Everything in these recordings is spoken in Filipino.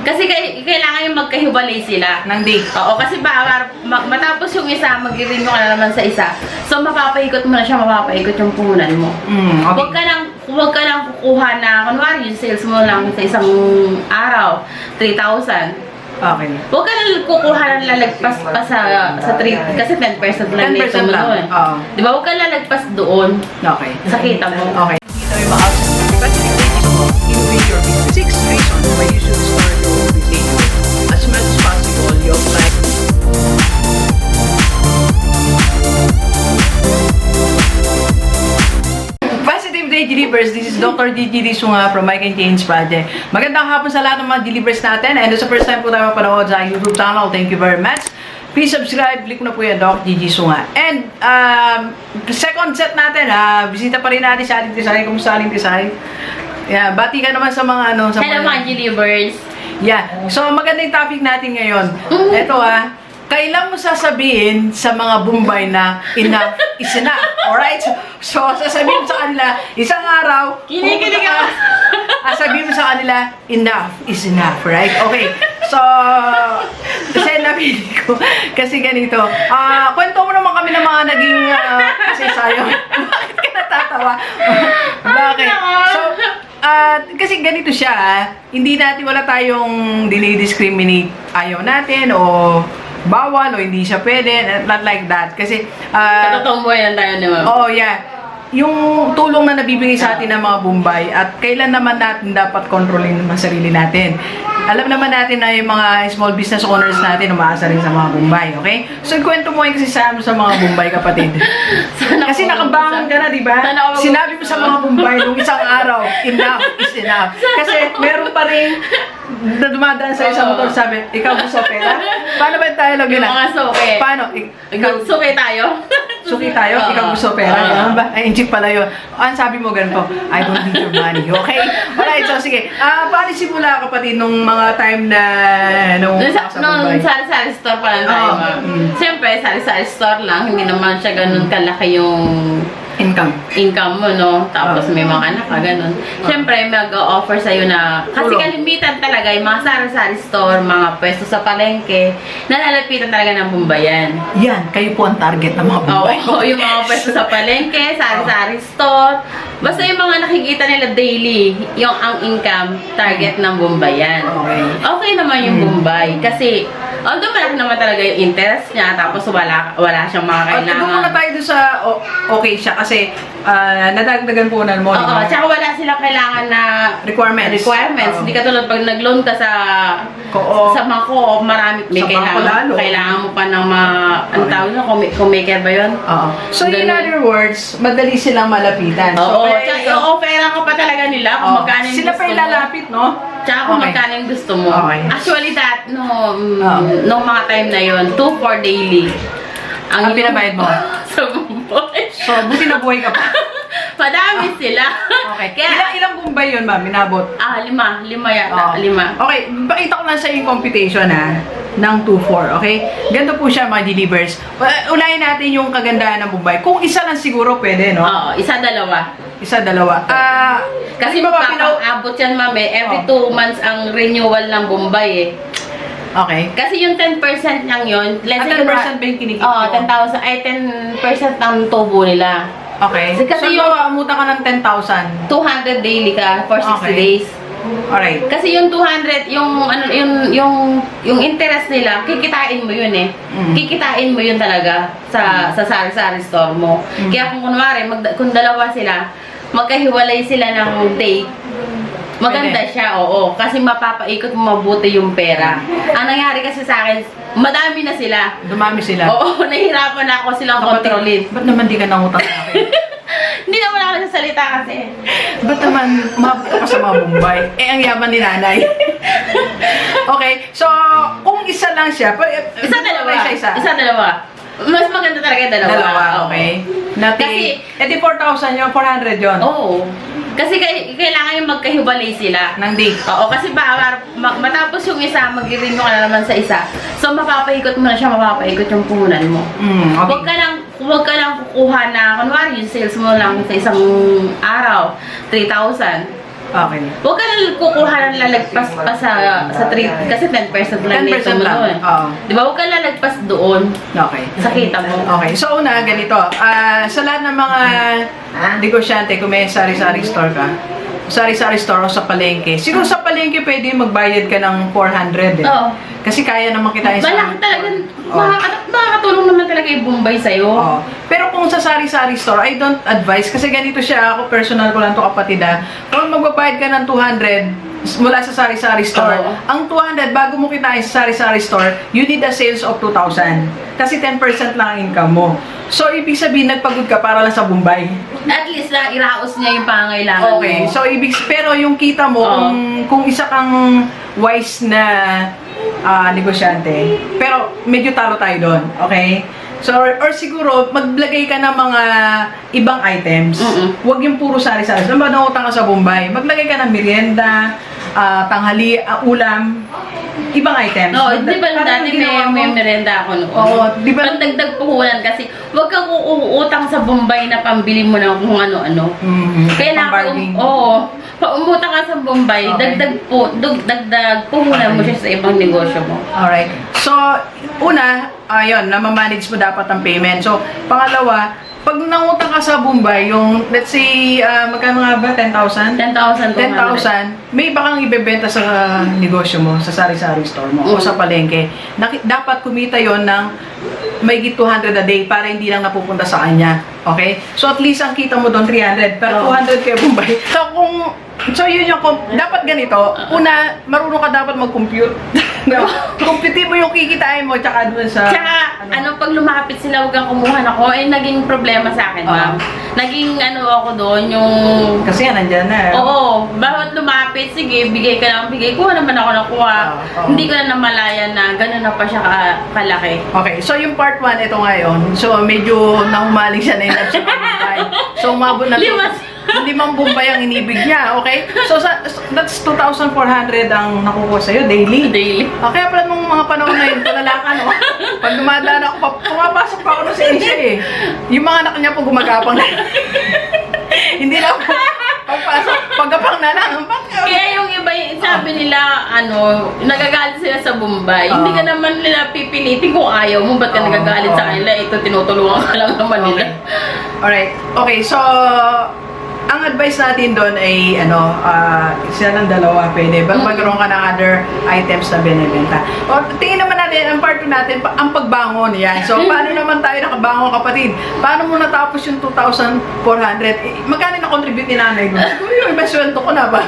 Kasi kailangan yung magkahiwalay sila. Ng date. Oo, kasi matapos yung isa, mag-renew ka na naman sa isa. So, mapapaikot mo na siya, mapapaikot yung puhunan mo. Okay. Huwag ka lang kukuha na, kunwari, yung sales mo lang sa isang araw, 3,000. Okay. Huwag ka lang kukuha ng lalagpas pa sa 3, kasi 10% lang 10% nito mo lang. doon. Oo. Di ba? Huwag ka lalagpas doon. Okay. Sa kita mo. Okay. Dito yung mga innovate your business. 6 reasons why you should start your own business. As much as possible, you apply. Positive Day Delivers. This is Dr. Gigi Sunga from Mike and James Project. Magandang hapon sa lahat ng mga delivers natin. And sa first time po tayo mapanood sa YouTube channel, thank you very much. Please subscribe, click na po yan, Doc Gigi Sunga. And, second set natin, bisita pa rin natin sa Aling Tisay. Kumusta Aling Tisay? Yeah, bati ka naman sa mga ano, sa Hello mga delivers. Yeah. So, maganda yung topic natin ngayon. Ito kailan mo sasabihin sa mga Bumbay na enough is enough? Alright? So, sasabihin mo sa kanila, isang araw, Kinikilig ako. sabihin mo sa kanila, enough is enough, right? Okay. So, kasi napili ko, kasi ganito, kwento mo naman kami ng mga naging, kasi sayang, bakit ka natatawa? Bakit? So, kasi ganito siya, hindi natin, wala tayong dinidiscriminate, ayaw natin, o bawal, o hindi siya pwede, not like that. Kasi, Sa totoong buhay lang tayo naman. oh, yeah. Yung tulong na nabibigay sa atin ng mga Bumbay at kailan naman natin dapat kontrolin ang sarili natin. Alam naman natin na yung mga small business owners natin umaasa rin sa mga Bumbay, okay? So, kwento mo kasi sa mga Bumbay, kapatid. Kasi nakabangan ka na, di ba? Sinabi mo sa mga Bumbay nung isang araw, enough is enough. Kasi meron pa rin na dumadaan sa isang motor, sabi, ikaw gusto pera? Paano ba tayo lagi Yung na? mga suke. Paano? Ikaw, Suke tayo. suki tayo, ikaw gusto pera. Ganun ba? Ay, injik pala yun. Ang sabi mo ganito, I don't need your money. Okay? Alright, so sige. Paano simula kapatid nung mga time na nung sa Bumbay? Nung sari-sari store pa lang tayo. Siyempre, sari-sari store lang. Hindi naman siya ganun kalaki yung income mo, no? Tapos may mga anak ka, ganun. Siyempre, mag-offer sa'yo na, kasi kalimitan talaga, yung mga sari-sari store, mga pwesto sa palengke, nalalapitan talaga ng Bumbayan. Yan, kayo po ang target ng mga Bumbay. Oo, yung mga pwesto sa palengke, sari-sari store, basta yung mga nakikita nila daily, yung ang income, target ng Bumbayan. Okay naman yung Bumbay, kasi, although malaki naman talaga yung interest niya, tapos wala siyang mga kailangan. Doon muna tayo doon sa okay siya kasi nadagdagan po na mo. Oo, tsaka wala silang kailangan na requirements. Hindi ka tulad pag nag-loan ka sa mga co-op, marami may kailangan mo pa ng ang tawag na, co-maker ba yun? Oo. So in other words, madali silang malapitan. Oo, tsaka i-offeran ka pa talaga nila kung magkano yung sila gusto pa yung lalapit, no? Tsaka kung magkano yung gusto mo. Actually, nung mga time na yun, 2 for daily. Ang pinabayad mo? Sa Bumbay. So, buti na buhay ka pa. Madami sila. Okay. Ilang Bumbay yun, ma'am? Minabot? 5 yata. 5. Okay, pakita ko lang sa yung computation ng 2-4, okay? Ganito po siya mga delivers. Unahin natin yung kagandahan ng Bumbay. Kung isa lang siguro pwede, no? Oo, isa-dalawa. Isa-dalawa. Kasi mapapang-abot yan, ma'am, every 2 months ang renewal ng Bumbay, Okay. Kasi yung 10% niyang yun, let's say 10% ba yung kinikip mo? 10,000, ay 10% ang tubo nila. Okay. Kasi so, umuta ka ng 10,000. 200 daily ka for 60 days. Alright. Kasi yung 200, yung interest nila, kikitain mo yun Kikitain mo yun talaga sa sari-sari store mo. Kaya kung kunwari, kung dalawa sila, magkahiwalay sila ng date, maganda siya, oo. Kasi mapapaikot mo mabuti yung pera. Ang nangyari kasi sa akin, madami na sila. Dumami sila? Oo, nahihirapan na ako silang kontrolin. Ba't naman di ka nangutang sa akin? Hindi naman ako nagsasalita kasi. Ba't naman umabot ka sa mga Bumbay? Ang yaman ni nanay. Okay, so kung isa lang siya, Isa-dalawa. Mas maganda talaga yung dalawa. Okay. Kasi, 4,000 yun, 400 yun. Oo. Kasi kailangan yung magkahiwalay sila. Ng date. Oo, kasi matapos yung isa, mag-renew ka na naman sa isa. So, mapapaikot mo na siya, mapapaikot yung puhunan mo. Okay. Huwag ka lang kukuha na, kunwari yung sales mo lang sa isang araw, 3,000. Okay. Huwag ka lang kukuha ng lalagpas pa sa 3, kasi 10% lang 10% nito mo lang. nun. Oo. Di ba? Huwag ka lalagpas doon. Okay. Sa kita mo. Okay. So, una, ganito. Sa lahat ng mga negosyante, kung may sari-sari store ka, sari-sari store o sa palengke. Siguro sa palengke pwede magbayad ka ng 400 eh. Oo. Kasi kaya naman kita Malaki talaga. Makakatulong naman talaga yung Bumbay sa'yo. Oo. Pero kung sa sari-sari store, I don't advise. Kasi ganito siya, ako personal ko lang to kapatid ha. Kung magbabayad ka ng 200 mula sa sari-sari store, Oo. ang 200 bago mo kitain sa sari-sari store, you need a sales of 2,000. Kasi 10% lang ang income mo. So, ibig sabihin, nagpagod ka para lang sa Bumbay. At least na iraos niya yung pangangailangan Okay. mo. So, pero yung kita mo, Oo. kung isa kang wise na negosyante, pero medyo talo tayo doon. Okay? So, or siguro, maglagay ka ng mga ibang items. Huwag yung puro sari-sari. Alam ba, nangutang ka sa Bumbay, maglagay ka ng merienda, tanghali, ulam, ibang items. Oo, di ba Parang dati ginawa mo- may merenda ako noon? Oo, di ba? Pagdagdag puhunan kasi huwag kang uutang sa Bombay na pambili mo ng kung ano-ano. Kaya Pang-bargain. paumutang ka sa Bombay, Okay. dagdag puhunan mo siya sa ibang negosyo mo. Alright. So, una, ayun, namamanage mo dapat ang payment. So, pangalawa, pag nangutang ka sa Bombay, yung, let's say, magkano nga ba? 10,000? 10,000. 10,000, may iba kang ibebenta sa negosyo mo, sa sari-sari store mo, o sa palengke. Dapat kumita yon ng may 200 a day para hindi lang napupunta sa kanya. Okay? So, at least ang kita mo doon 300, pero 200 kay Bombay. So, yun yung, dapat ganito. Una, marunong ka dapat mag-compute. Compute mo yung kikitain mo, tsaka doon sa... Tsaka, pag lumapit sila, huwag kang kumuha ako, naging problema sa akin, ma'am. Naging, ako doon, yung... Kasi yan, nandyan na. Oo, bawat lumapit, sige, bigay ka lang, bigay. Kuha naman ako ng kuha. Hindi ko na namalayan na gano'n na pa siya kalaki. Okay, so yung part 1, ito ngayon. So, medyo nahumaling siya na yung sa Bumbay. So, umabot na... Limang Bumbay ang inibig niya, okay? So, that's 2,400 ang nakukuha sa'yo daily. Daily. Okay, pala nung mga panahon na yun, tulala ka, no? Pag dumadaan ako, pumapasok pa ako na sa Asia eh. Yung mga anak niya po gumagapang na. Hindi lang po. Pagkapang na lang. Kaya yung iba, sabi nila, nagagalit sila sa Bombay. Hindi ka naman nila pipilitin kung ayaw mo. Ba't ka nagagalit sa kanila? Ito, tinutulungan ka lang naman nila. Alright. Okay, so... Ang advice natin doon ay isa ng dalawa pwede. Magkaroon ka ng other items na binibenta. O, tingin naman natin, ang part 2 natin, ang pagbangon yan. So, paano naman tayo nakabangon, kapatid? Paano mo natapos yung 2,400? Magkano na-contribute ni nanay doon? Siguro yung iba sweldo ko na ba?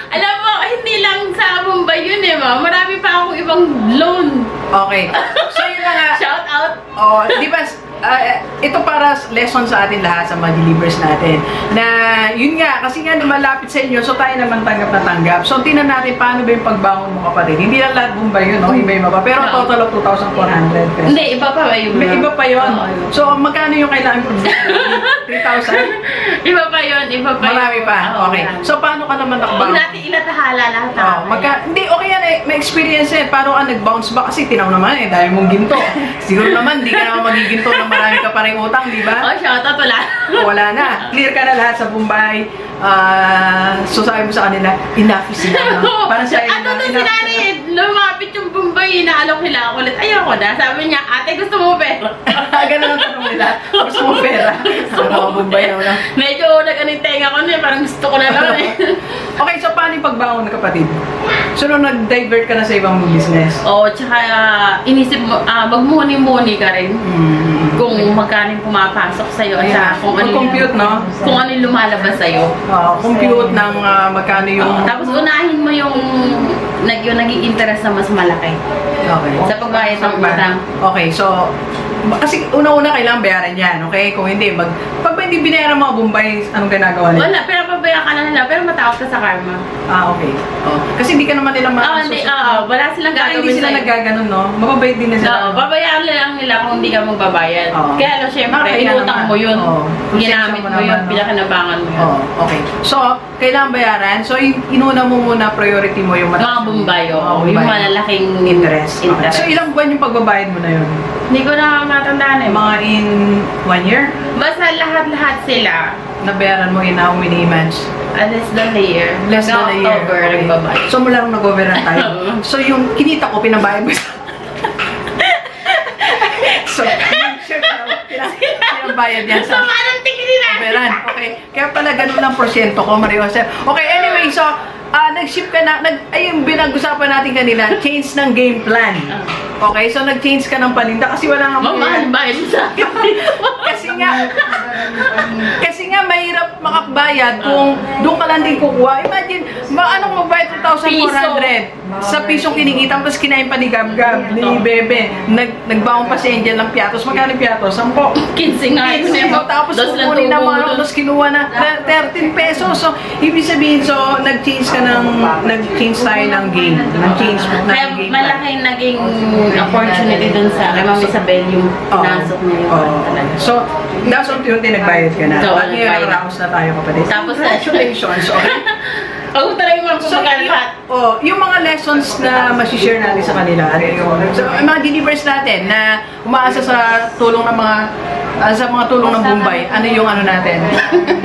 Alam mo, hindi lang sa Bombay yun ma'am. Marami pa akong ibang loan. Okay. So, yun na nga. Shout out. Oh, di ba, ito para lesson sa atin lahat, sa mga delivers natin. Na, yun nga, kasi nga malapit sa inyo, so tayo naman tanggap na tanggap. So, tingnan natin paano ba yung pagbangon mo, kapatid. Hindi lang lahat Bombay yun, no? Iba-iba pa. Pero total of 2,400 pesos. Hindi, iba pa ba yun? May iba pa yun. So, magkano yung kailangan produce? 3,000? Iba pa yun, iba pa yun. Marami pa. Okay. So, paano ka naman Huwag nakabang? natin ilatahala lahat na. Hindi, okay yan eh. May experience eh. Paano ka nag-bounce back? Kasi tinaw naman eh. Dahil mong ginto. Siguro naman, di ka naman magiginto na marami ka pa rin utang, di ba? Oh, shout out, wala. Wala na. Clear ka na lahat sa Bombay. So sabi mo sa kanila, enough is enough. Para sa si nanay, lumapit yung Bombay, inaalok nila ako ulit. Ayoko na. Sabi niya, ate, gusto mo pera? Ganun ang tanong nila. Gusto mo pera? Ano, Bombay na. Medyo nag-anong tenga ko na parang gusto ko na lang Okay, so paano yung pagbangon ng kapatid? So nung nag-divert ka na sa ibang business? Oo, tsaka inisip mo, magmuni-muni ka rin. Kung magkano yung pumapasok sa'yo. At kung ano compute, no? Kung ano yung lumalabas sa'yo. Compute ng magkano yung... Tapos unahin mo yung naging interest na mas malaki. Okay. Sa pagbayad ng utang. Okay, so kasi una-una kailangan bayaran yan, okay? Kung hindi, pag hindi binayaran mga Bombay, anong ginagawa nila? Wala, pero pabayaan ka na nila, pero matawag ka sa karma. Okay. Kasi hindi ka naman nila wala silang gagawin hindi sila sa'yo. naggaganon, no? Mababait din na sila. Babayaan lang nila kung hindi ka magbabayad. Kaya syempre, inutang mo yun. Ginamit mo yun, pinakinabangan mo yun. Okay. So, kailangan bayaran. So, inuna mo muna, priority mo yung Mga Bombay, yung malalaking interest. So, ilang buwan yung pagbabayad mo na yun? Hindi ko na matandaan Mga in 1 year? Basta lahat-lahat sila, nabayaran mo in how many months? Less than a year. Less than a year. October, Okay. nagbabayad. So mula nung nag-over na tayo. So yung kinita ko, pinabayad mo sa... So, yung share ko na, pinabayad yan sa... Anong tingin na? Overan. Okay. Kaya pala ganun lang porsyento ko, Mario Jose. Okay, anyway, so, nag-ship ka na, yung binag-usapan natin kanina, change ng game plan. Okay, so nag-change ka ng paninda kasi wala nga Mahal bayad mo sa akin. kasi nga mahirap makapbayad kung doon ka lang din kukuha. Imagine, anong magbayad 2,400 sa pisong kinikita, tapos kinain pa ni Gab-Gab, ni Bebe, nagbaon pa si Angel ng piatos. Magkano yung piatos? 10. 15 nga yun. Tapos kukunin na mga tapos kinuha na 13 pesos. So, ibig sabihin, so, nag-change tayo ng game. Nag-change ng Kaya game. malaking naging opportunity dun sa kay Ma'am Isabel yung pinasok niya yung talaga. So, that's unti-unti nagbayad ka na. So, At ngayon, nagbayad. raos na tayo kapatid. Tapos Congratulations, okay? Ako talaga yung mga kumakain lahat. Yung mga lessons na masishare natin sa kanila, ano yung mga delivers natin na umaasa sa tulong ng mga sa mga tulong ng Bumbay, ano yung ano natin?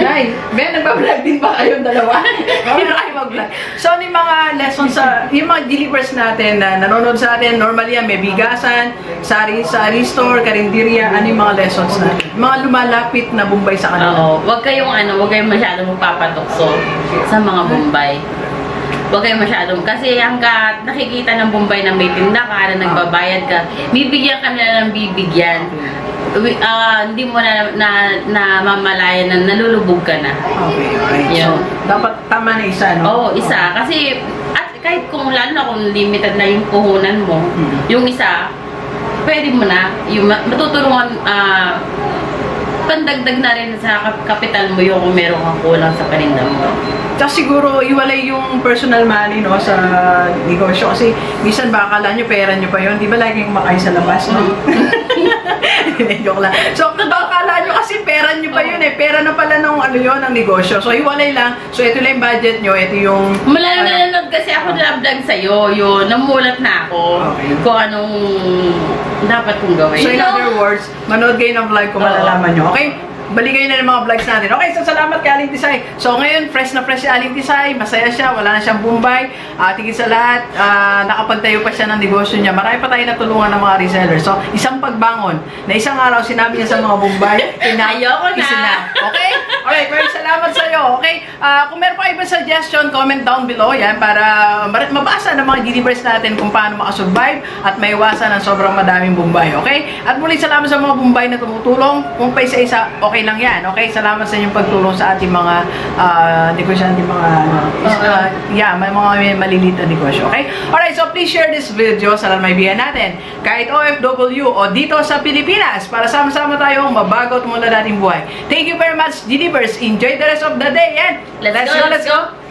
Nay, Ben, nagpa-vlog din ba kayong dalawa? Hindi na kayo mag-vlog. So, ano yung mga lessons yung mga delivers natin na nanonood sa atin, normally yan, may bigasan, sari store, karinderya, ano yung mga lessons natin? Mga lumalapit na Bumbay sa kanila. Oo. Huwag kayong masyadong magpapatukso sa mga Bombay. Huwag kayong masyadong, kasi hanggat nakikita ng Bombay na may tinda ka, na nagbabayad ka, bibigyan ka nila ng bibigyan. Hindi mo na mamalayan na nalulubog ka na. Okay. Yun. So, dapat tama na isa, no? Oo, isa. Kasi, at kahit kung lalo na kung limited na yung puhunan mo, yung isa, pwede mo na, yung matutulungan, pandagdag na rin sa kapital mo yung kung meron kang kulang sa paninda mo. Tsaka siguro, iwalay yung personal money, no, sa negosyo. Kasi, minsan ba akala nyo, pera nyo pa yun? Di ba laging kumakain sa labas, no? Joke lang. So, akala nyo kasi pera nyo pa yun eh. Pera na pala ng ano yun, ng negosyo. So, iwalay lang. So, ito lang yung budget nyo. Ito yung... Nanonood kasi ako na vlog sa'yo, yun, namulat na ako kung anong dapat kong gawin. So, in other words, manood kayo ng vlog kung malalaman nyo. Okay? Balik kayo na ng mga vlogs natin. Okay, so salamat kay Aling Tisay. So ngayon, fresh na fresh si Aling Tisay. Masaya siya, wala na siyang Bumbay. Tigil sa lahat, nakapagtayo pa siya ng negosyo niya. Marami pa tayo natulungan ng mga resellers. So, isang pagbangon na isang araw sinabi niya sa mga Bumbay, Ayoko na. Okay? Alright, well, salamat sa iyo. Okay? Kung meron pa ibang suggestion, comment down below yan para mabasa ng mga delivers natin kung paano makasurvive at maiwasan ng sobrang madaming Bumbay. Okay? At muli salamat sa mga Bumbay na tumutulong. Kung pa isa-isa, okay lang yan. Okay? Salamat sa inyong pagtulong sa ating mga negosyante, may mga maliliit na negosyo. Okay? Alright, so please share this video sa lalmaybihan natin. Kahit OFW o dito sa Pilipinas para sama-sama tayong mabago at mula nating buhay. Thank you very much, Delivers. Enjoy the rest of the day and Let's go.